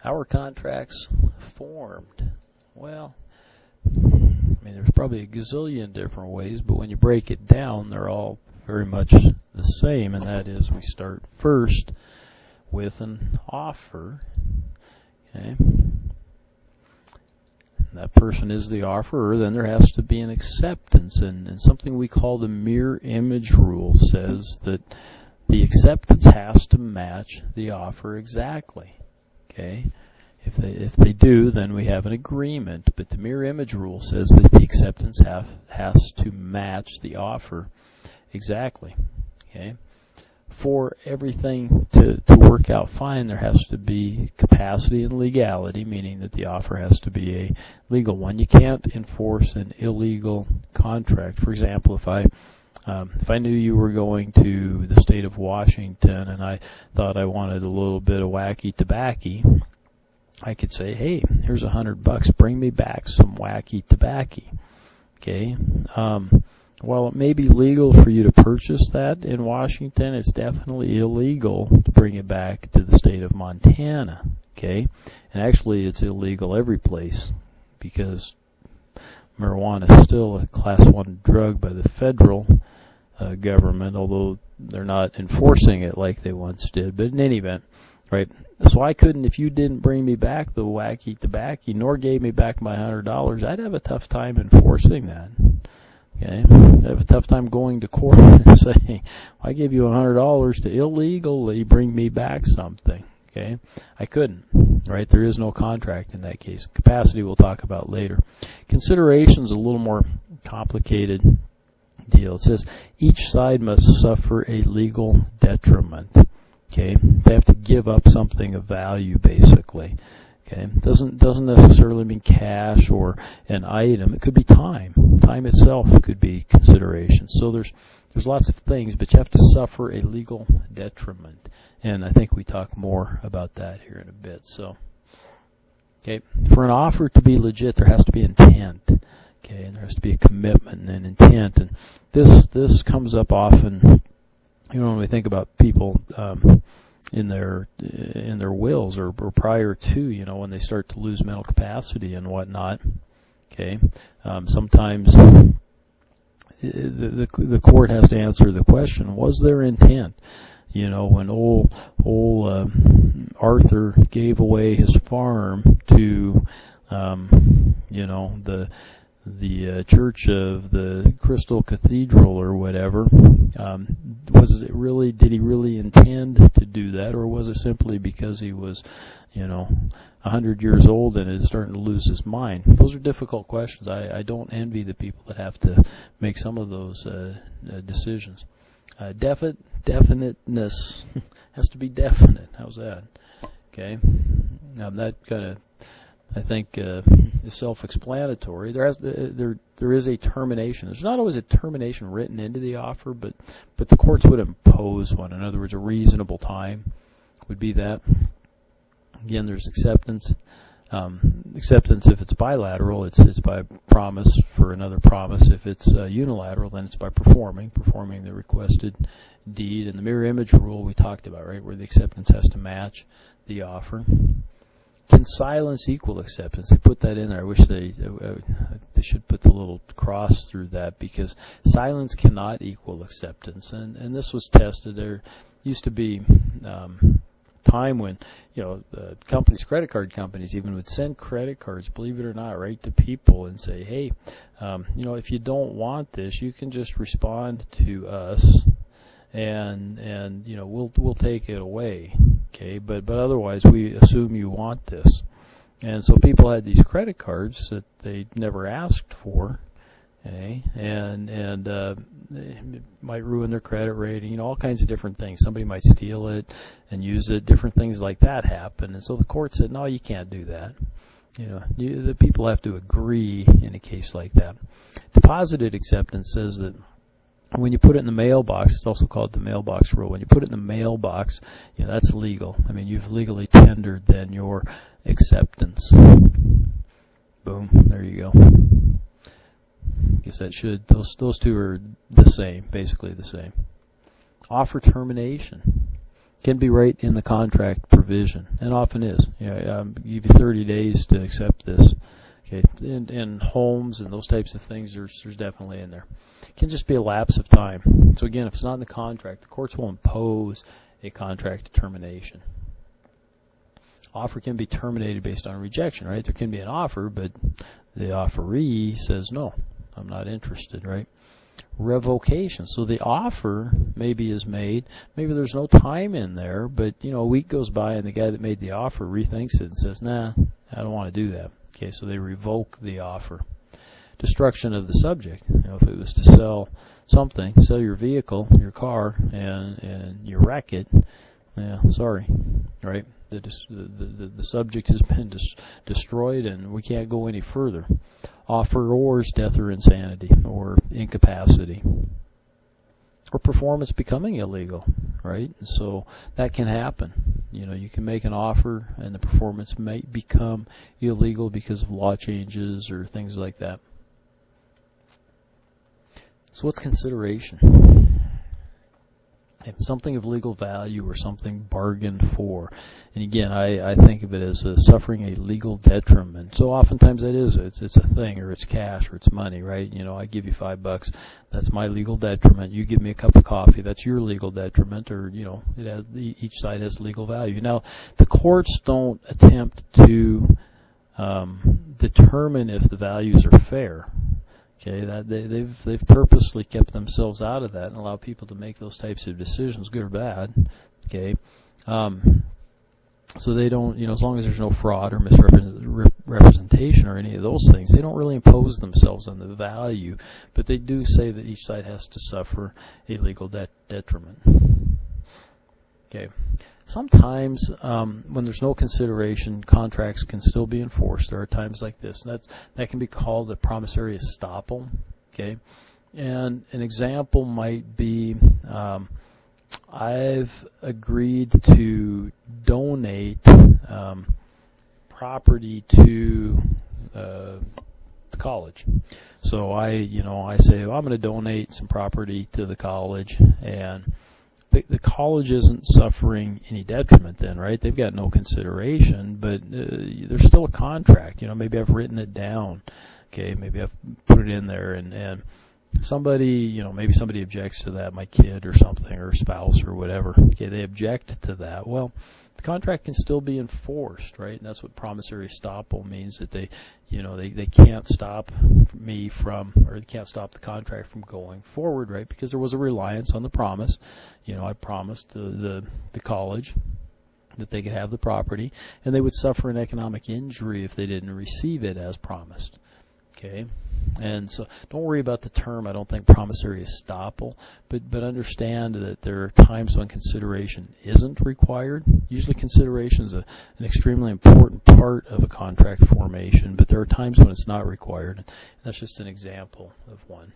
How are contracts formed? Well, I mean, there's probably a gazillion different ways, but when you break it down, they're all very much the same, and that is we start first with an offer. Okay. That person is the offerer, then there has to be an acceptance, and something we call the mirror image rule says that the acceptance has to match the offer exactly. Okay, if they do, then we have an agreement, but the mirror image rule says that the acceptance has to match the offer exactly. Okay. For everything to work out fine, there has to be capacity and legality, meaning that the offer has to be a legal one. You can't enforce an illegal contract. For example, if I knew you were going to the state of Washington and I thought I wanted a little bit of wacky tobacco, I could say, hey, here's $100, bring me back some wacky tobacco. Okay. While it may be legal for you to purchase that in Washington, it's definitely illegal to bring it back to the state of Montana, okay? And actually, it's illegal every place because marijuana is still a Class 1 drug by the federal government, although they're not enforcing it like they once did. But in any event, right, so I couldn't, if you didn't bring me back the wacky tobacco, nor gave me back my $100, I'd have a tough time enforcing that. Okay, I have a tough time going to court and saying, well, I gave you $100 to illegally bring me back something. Okay, I couldn't. Right, there is no contract in that case. Capacity we'll talk about later. Consideration is a little more complicated deal. It says each side must suffer a legal detriment. Okay, they have to give up something of value, basically. Okay, doesn't necessarily mean cash or an item. It could be time. Time itself could be consideration. So there's lots of things, but you have to suffer a legal detriment. And I think we talk more about that here in a bit. So, okay, for an offer to be legit, there has to be intent. Okay, and there has to be a commitment and intent. And this comes up often, when we think about people in their wills or prior to, when they start to lose mental capacity and whatnot. Okay, sometimes the court has to answer the question: was there intent? When old Arthur gave away his farm to the Church of the Crystal Cathedral or whatever, did he really intend to do that, or was it simply because he was 100 years old and is starting to lose his mind? Those are difficult questions. I don't envy the people that have to make some of those decisions. Definiteness has to be definite. How's that? Okay. That kind of, I think, is self-explanatory. There is a termination. There's not always a termination written into the offer, but the courts would impose one. In other words, a reasonable time would be that. Again, there's acceptance. Acceptance, if it's bilateral, it's by promise for another promise. If it's unilateral, then it's by performing the requested deed. And the mirror image rule we talked about, right, where the acceptance has to match the offer. Can silence equal acceptance? They put that in there. I wish they should put the little cross through that, because silence cannot equal acceptance. And this was tested. There used to be time when companies, credit card companies even, would send credit cards, believe it or not, right to people and say, hey, if you don't want this, you can just respond to us and we'll take it away. Okay, but otherwise we assume you want this. And so people had these credit cards that they never asked for. Okay, and it might ruin their credit rating, all kinds of different things. Somebody might steal it and use it. Different things like that happen. And so the court said, no, you can't do that. The people have to agree in a case like that. Deposited acceptance says that when you put it in the mailbox, it's also called the mailbox rule. When you put it in the mailbox, that's legal. I mean, you've legally tendered then your acceptance. Boom, there you go. I guess that should, those two are the same, basically the same. Offer termination. can be right in the contract provision, and often is. Give you 30 days to accept this. Okay, in homes and those types of things, there's definitely in there. It can just be a lapse of time. So again, if it's not in the contract, the courts will impose a contract determination. Offer can be terminated based on rejection, right? There can be an offer, but the offeree says, no, I'm not interested, right? Revocation. So the offer maybe is made. Maybe there's no time in there, but, a week goes by and the guy that made the offer rethinks it and says, nah, I don't want to do that. Okay, so they revoke the offer. Destruction of the subject. If it was to sell something, sell your vehicle, your car, and you wreck it, sorry, right? The subject has been destroyed and we can't go any further. Offeror's death or insanity or incapacity. Or performance becoming illegal, right? So that can happen. You can make an offer and the performance might become illegal because of law changes or things like that. So what's consideration? Something of legal value or something bargained for. And again, I think of it as suffering a legal detriment. So oftentimes that is, it's a thing, or it's cash, or it's money, right? I give you $5, that's my legal detriment. You give me a cup of coffee, that's your legal detriment, or, each side has legal value. Now, the courts don't attempt to determine if the values are fair. Okay, that they've purposely kept themselves out of that and allow people to make those types of decisions, good or bad. Okay, so they don't, as long as there's no fraud or misrepresentation or any of those things, they don't really impose themselves on the value, but they do say that each side has to suffer a legal detriment. Okay. Sometimes, when there's no consideration, contracts can still be enforced. There are times like this, and that can be called a promissory estoppel. Okay, and an example might be, I've agreed to donate property to the college. So I say, well, I'm going to donate some property to the college, and the college isn't suffering any detriment then, right? They've got no consideration, but there's still a contract. Maybe I've written it down. Okay, maybe I've put it in there, and somebody, maybe somebody objects to that, my kid or something, or spouse or whatever. Okay, they object to that. Well, the contract can still be enforced, right? And that's what promissory estoppel means, that they can't stop me from, or they can't stop the contract from going forward, right? Because there was a reliance on the promise. I promised the college that they could have the property, and they would suffer an economic injury if they didn't receive it as promised. Okay, and so don't worry about the term. I don't think promissory estoppel, but understand that there are times when consideration isn't required. Usually consideration is an extremely important part of a contract formation, but there are times when it's not required. And that's just an example of one.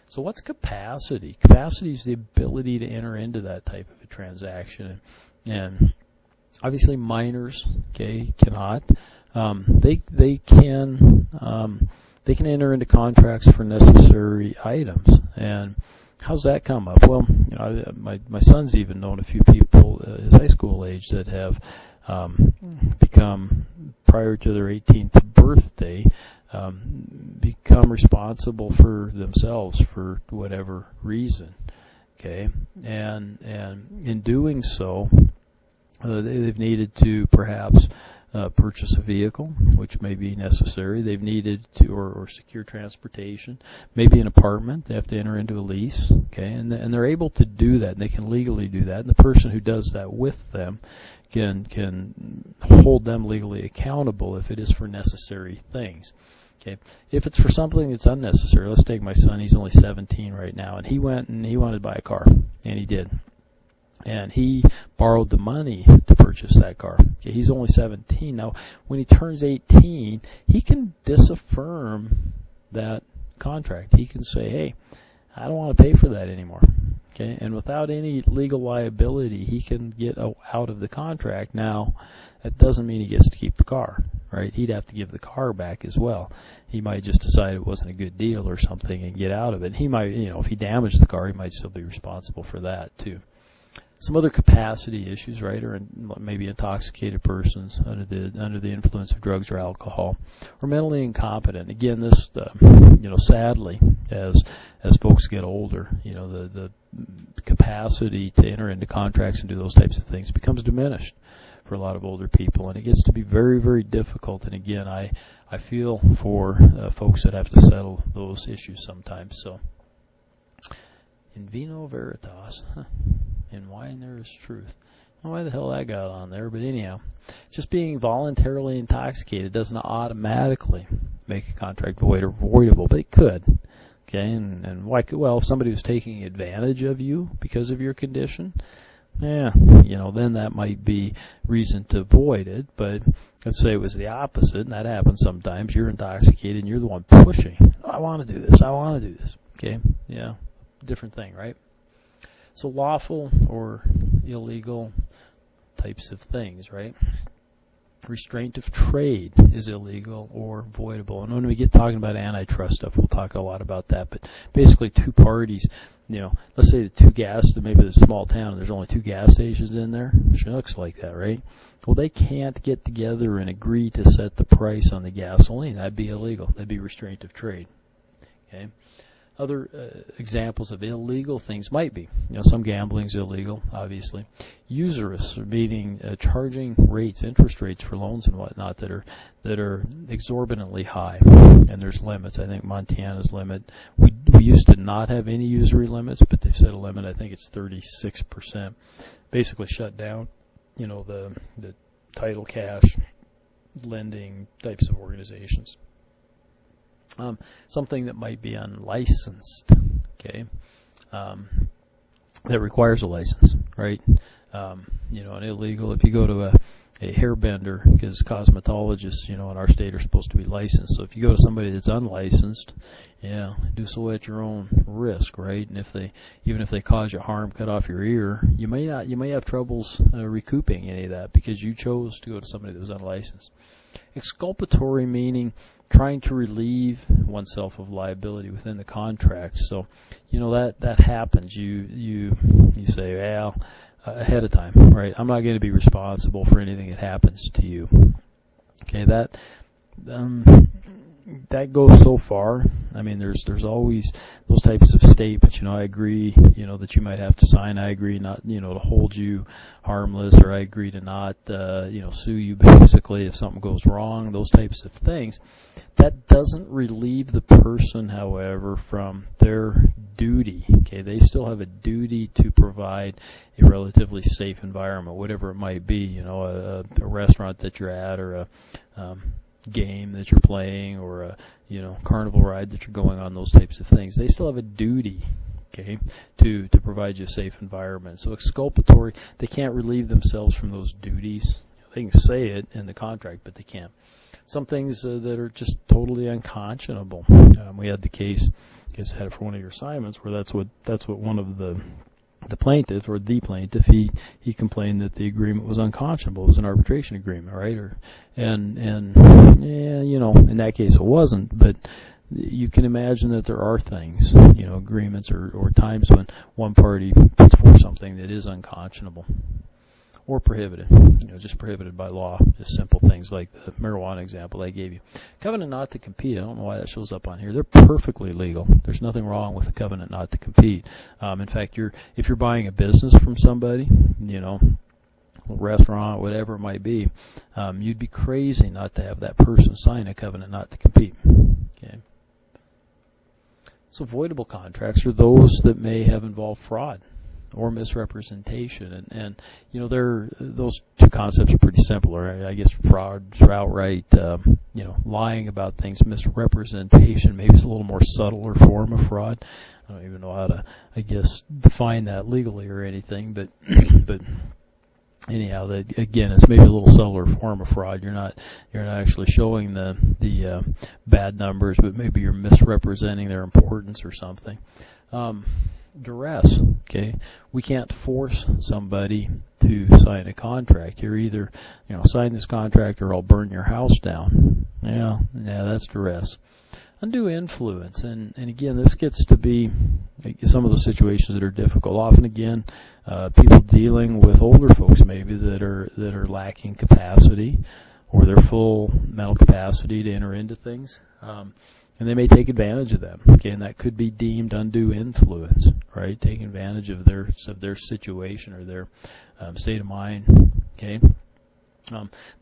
So what's capacity? Capacity is the ability to enter into that type of a transaction, and obviously minors, cannot. They can enter into contracts for necessary items. And how's that come up? Well, my son's even known a few people his high school age that have become, prior to their 18th birthday, become responsible for themselves for whatever reason. Okay, and in doing so, they've needed to perhaps purchase a vehicle, which may be necessary. They've needed to, or secure transportation, maybe an apartment. They have to enter into a lease, okay, and they're able to do that. And they can legally do that. And the person who does that with them can hold them legally accountable if it is for necessary things. Okay, if it's for something that's unnecessary, let's take my son. He's only 17 right now, and he went and he wanted to buy a car, and he did. And he borrowed the money to purchase that car. Okay, he's only 17. Now, when he turns 18, he can disaffirm that contract. He can say, hey, I don't want to pay for that anymore. Okay, and without any legal liability, he can get out of the contract. Now, that doesn't mean he gets to keep the car, right? He'd have to give the car back as well. He might just decide it wasn't a good deal or something and get out of it. He might, if he damaged the car, he might still be responsible for that too. Some other capacity issues, right, are maybe intoxicated persons under the influence of drugs or alcohol, or mentally incompetent. Again, this, sadly, as folks get older, the capacity to enter into contracts and do those types of things becomes diminished for a lot of older people, and it gets to be very, very difficult. And again, I feel for folks that have to settle those issues sometimes. So, in vino veritas, in wine there is truth. I don't know why the hell that got on there, but anyhow, just being voluntarily intoxicated doesn't automatically make a contract void or voidable, but it could. Okay, and why could, well, if somebody was taking advantage of you because of your condition, then that might be reason to void it. But let's say it was the opposite, and that happens sometimes. You're intoxicated, and you're the one pushing. I want to do this. I want to do this. Okay, yeah, different thing, right? So lawful or illegal types of things, right? Restraint of trade is illegal or voidable. And when we get talking about antitrust stuff, we'll talk a lot about that. But basically, two parties, let's say maybe there's a small town and there's only 2 gas stations in there. Looks like that, right? Well, they can't get together and agree to set the price on the gasoline. That'd be illegal. That'd be restraint of trade. Okay. Other examples of illegal things might be, some gambling's illegal, obviously. Usurious, meaning charging rates, interest rates for loans and whatnot that are exorbitantly high, and there's limits. I think Montana's limit. We used to not have any usury limits, but they've set a limit. I think it's 36%. Basically, shut down, the title cash lending types of organizations. Something that might be unlicensed, okay, that requires a license, right? And illegal, if you go to a hairbender, because cosmetologists, in our state are supposed to be licensed. So if you go to somebody that's unlicensed, do so at your own risk, right? And even if they cause you harm, cut off your ear, you may have troubles recouping any of that because you chose to go to somebody that was unlicensed. Exculpatory, meaning trying to relieve oneself of liability within the contract. So, that happens. You say, well, ahead of time, right? I'm not going to be responsible for anything that happens to you. Okay, that goes so far. I mean, there's always those types of statements. I agree, that you might have to sign. I agree not, to hold you harmless, or I agree to not, sue you basically if something goes wrong. Those types of things. That doesn't relieve the person, however, from their duty. Okay, they still have a duty to provide a relatively safe environment, whatever it might be. A restaurant that you're at, or a game that you're playing, or a carnival ride that you're going on, those types of things. They still have a duty, okay, to provide you a safe environment. So exculpatory, they can't relieve themselves from those duties. They can say it in the contract, but they can't. Some things that are just totally unconscionable. We had the case, I guess I had it for one of your assignments, where that's what one of the plaintiff, or the plaintiff, he complained that the agreement was unconscionable. It was an arbitration agreement, right? In that case it wasn't, but you can imagine that there are things, agreements or times when one party puts forth something that is unconscionable or prohibited, just prohibited by law. Just simple things like the marijuana example I gave you. Covenant not to compete, I don't know why that shows up on here. They're perfectly legal. There's nothing wrong with a covenant not to compete. In fact, if you're buying a business from somebody, a restaurant, whatever it might be, you'd be crazy not to have that person sign a covenant not to compete. Okay. So voidable contracts are those that may have involved fraud or misrepresentation, and those two concepts are pretty simple. Right? I guess fraud is outright, lying about things. Misrepresentation maybe it's a little more subtler form of fraud. I don't even know how to, define that legally or anything, but anyhow, again, it's maybe a little subtler form of fraud. You're not actually showing the bad numbers, but maybe you're misrepresenting their importance or something. Duress, okay? We can't force somebody to sign a contract. You're either, sign this contract or I'll burn your house down. Yeah, that's duress. Undue influence, and again, this gets to be, some of those situations that are difficult. Often, again, people dealing with older folks maybe that are lacking capacity or their full mental capacity to enter into things, and they may take advantage of them. Okay, and that could be deemed undue influence, right? Taking advantage of their situation or their state of mind. Okay.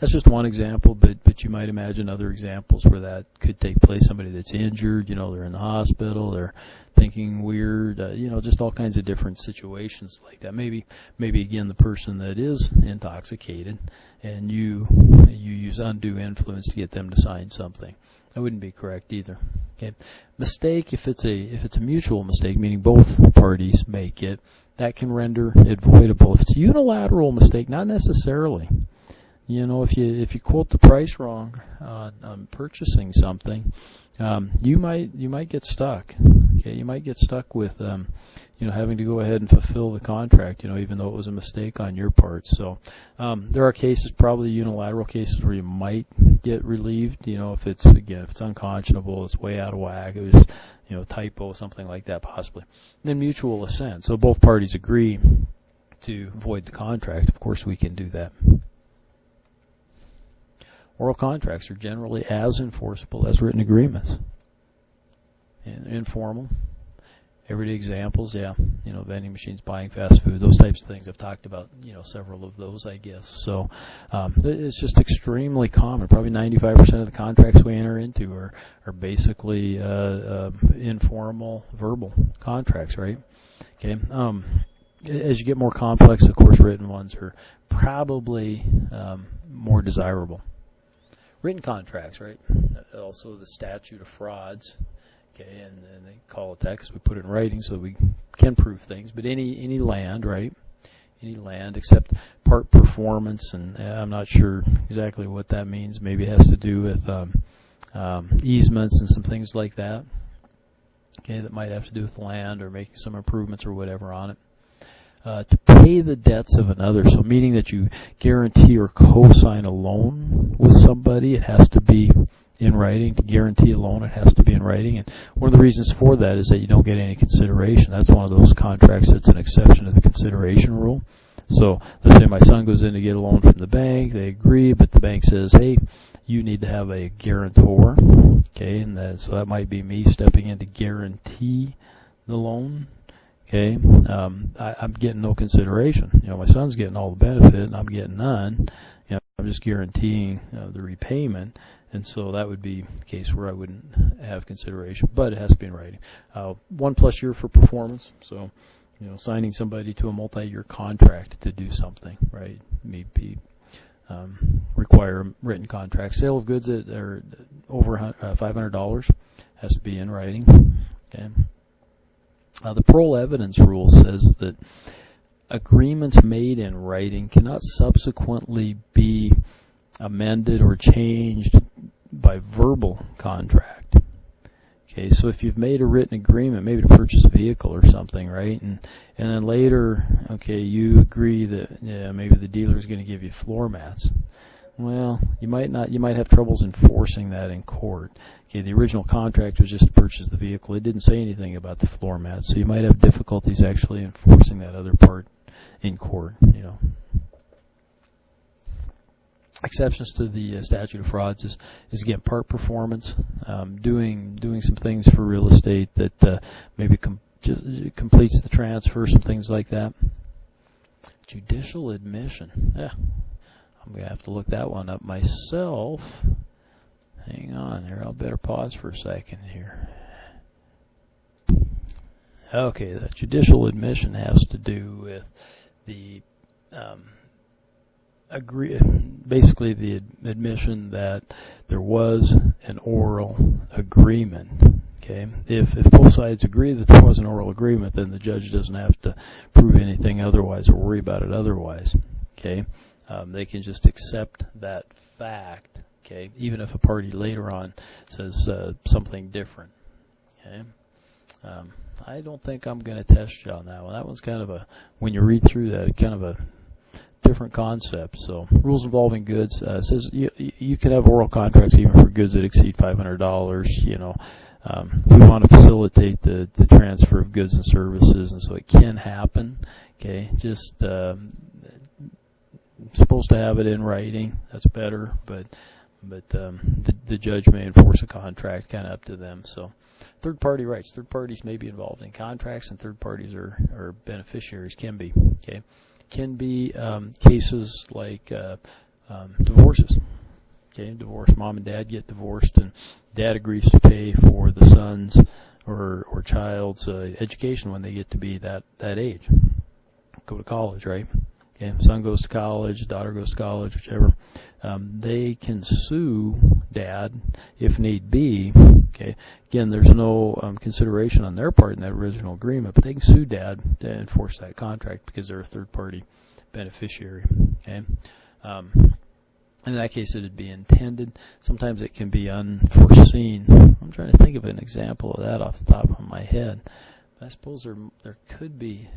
That's just one example, but you might imagine other examples where that could take place. Somebody that's injured, they're in the hospital, they're thinking weird, just all kinds of different situations like that. Maybe again, the person that is intoxicated and you use undue influence to get them to sign something. That wouldn't be correct either. Okay. Mistake, if it's a mutual mistake, meaning both parties make it, that can render it voidable. If it's a unilateral mistake, not necessarily. If you quote the price wrong on purchasing something, you might get stuck. Okay, you might get stuck with having to go ahead and fulfill the contract. Even though it was a mistake on your part. So there are cases, probably unilateral cases, where you might get relieved. If it's unconscionable, it's way out of whack, it was typo, something like that possibly. And then mutual assent. So both parties agree to void the contract. Of course, we can do that. Oral contracts are generally as enforceable as written agreements. Informal, everyday examples, vending machines, buying fast food, those types of things. I've talked about, several of those, I guess. So it's just extremely common. Probably 95% of the contracts we enter into are basically informal, verbal contracts, right? Okay. As you get more complex, of course, written ones are probably more desirable. Written contracts, right? Also the statute of frauds, okay, and they call it that because we put it in writing so we can prove things. But any land, right? Any land except part performance, and I'm not sure exactly what that means. Maybe it has to do with easements and some things like that. Okay, that might have to do with land or making some improvements or whatever on it. To pay the debts of another, so meaning that you guarantee or co-sign a loan with somebody, it has to be in writing. To guarantee a loan, it has to be in writing. And one of the reasons for that is that you don't get any consideration. That's one of those contracts that's an exception to the consideration rule. So let's say my son goes in to get a loan from the bank. They agree, but the bank says, hey, you need to have a guarantor. Okay, and so that might be me stepping in to guarantee the loan. Okay, I'm getting no consideration. My son's getting all the benefit, and I'm getting none. I'm just guaranteeing the repayment, and so that would be the case where I wouldn't have consideration, but it has to be in writing. 1+ year for performance, so signing somebody to a multi-year contract to do something, right? Maybe require a written contract. Sale of goods that are over $500 has to be in writing. Okay. The parole evidence rule says that agreements made in writing cannot subsequently be amended or changed by verbal contract. Okay, so if you've made a written agreement, maybe to purchase a vehicle or something, right, and then later, okay, you agree that maybe the dealer's going to give you floor mats. Well, you might have troubles enforcing that in court. Okay, the original contract was just to purchase the vehicle. It didn't say anything about the floor mats, so you might have difficulties actually enforcing that other part in court, Exceptions to the statute of frauds is again part performance, doing some things for real estate that maybe completes the transfer, some things like that. Judicial admission. I'm going to have to look that one up myself. Hang on here. I'll better pause for a second here. Okay, the judicial admission has to do with the basically the admission that there was an oral agreement. Okay, if both sides agree that there was an oral agreement, then the judge doesn't have to prove anything otherwise or worry about it otherwise. Okay. They can just accept that fact, okay, even if a party later on says something different, okay. I don't think I'm going to test you on that one. That one's kind of when you read through that, kind of a different concept. So, rules involving goods says you can have oral contracts even for goods that exceed $500, We want to facilitate the transfer of goods and services, and so it can happen. Okay, just supposed to have it in writing. That's better, but the judge may enforce a contract, kind of up to them. So, third-party rights. Third parties may be involved in contracts, and third parties are beneficiaries. Can be. Okay, can be cases like divorces. Okay, divorce. Mom and dad get divorced, and dad agrees to pay for the son's or child's education when they get to be that age. Go to college, right? Okay, son goes to college, daughter goes to college, whichever. They can sue dad if need be. Okay, again, there's no consideration on their part in that original agreement, but they can sue dad to enforce that contract because they're a third-party beneficiary. Okay. In that case, it would be intended. Sometimes it can be unforeseen. I'm trying to think of an example of that off the top of my head. But I suppose there could be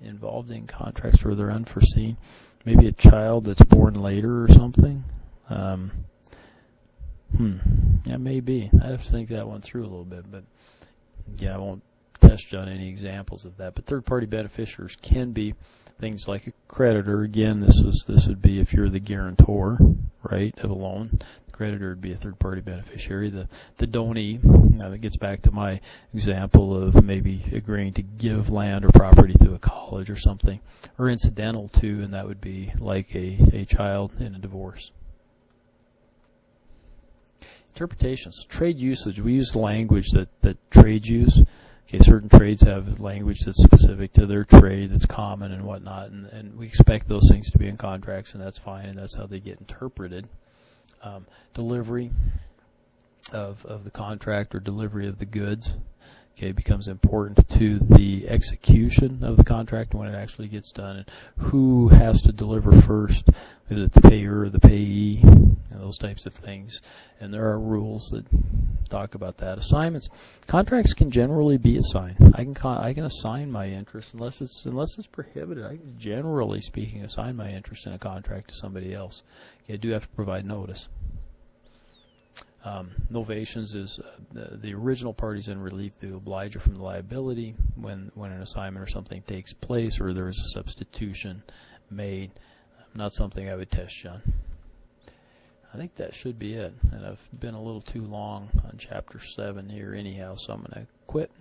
involved in contracts where they're unforeseen. Maybe a child that's born later or something. Yeah, maybe. I'd have to think that one through a little bit. But yeah, I won't test on any examples of that. But third-party beneficiaries can be things like a creditor. Again, this would be if you're the guarantor, right, of a loan. The creditor would be a third-party beneficiary. The donee, that gets back to my example of maybe agreeing to give land or property to a college or something, or incidental to, and that would be like a child in a divorce. Interpretations. Trade usage. We use language that trades use. Okay, certain trades have language that's specific to their trade, that's common and whatnot, and we expect those things to be in contracts, and that's fine, and that's how they get interpreted. Delivery of the contract or delivery of the goods, okay, becomes important to the execution of the contract when it actually gets done, and who has to deliver first. Is it the payer or the payee? Those types of things. And there are rules that talk about that. Assignments. Contracts can generally be assigned. I can assign my interest unless it's prohibited. I can, generally speaking, assign my interest in a contract to somebody else. Okay, I do have to provide notice. Novations is the original parties in relief to oblige you from the liability when an assignment or something takes place or there is a substitution made. Not something I would test, John. I think that should be it. And I've been a little too long on Chapter 7 here anyhow, so I'm going to quit.